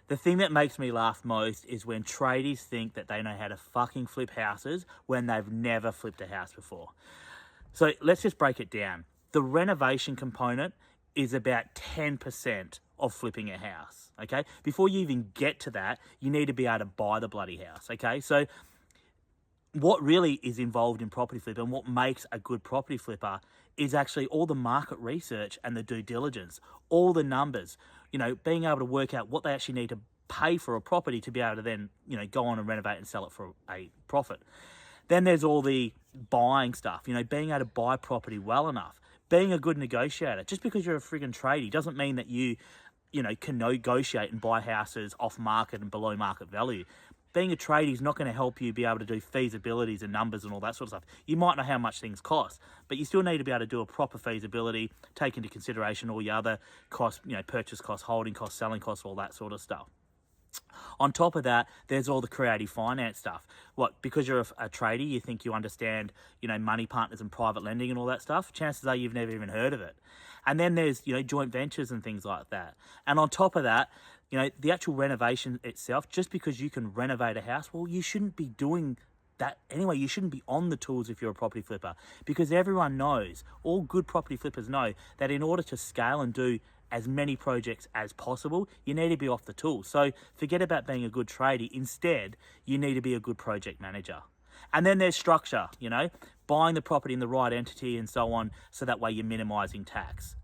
The thing that makes me laugh most is when tradies think that they know how to fucking flip houses when they've never flipped a house before. So let's just break it down. The renovation component is about 10% of flipping a house, okay? Before you even get to that, you need to be able to buy the bloody house, okay? So what really is involved in property flip and what makes a good property flipper is actually all the market research and the due diligence, all the numbers, being able to work out what they actually need to pay for a property to be able to then, go on and renovate and sell it for a profit. Then there's all the buying stuff, being able to buy property well enough, being a good negotiator. Just because you're a friggin' tradie doesn't mean that you can negotiate and buy houses off market and below market value. Being a tradie is not going to help you be able to do feasibilities and numbers and all that sort of stuff. You might know how much things cost, but you still need to be able to do a proper feasibility, take into consideration all your other costs, purchase costs, holding costs, selling costs, all that sort of stuff. On top of that, there's all the creative finance stuff. Because you're a tradie, you think you understand, money partners and private lending and all that stuff. Chances are you've never even heard of it. And then there's, joint ventures and things like that. And on top of that, the actual renovation itself, just because you can renovate a house, well, you shouldn't be doing that anyway. You shouldn't be on the tools if you're a property flipper, because everyone knows, all good property flippers know, that in order to scale and do as many projects as possible, you need to be off the tools. So forget about being a good tradie. Instead, you need to be a good project manager. And then there's structure, buying the property in the right entity and so on, so that way you're minimizing tax.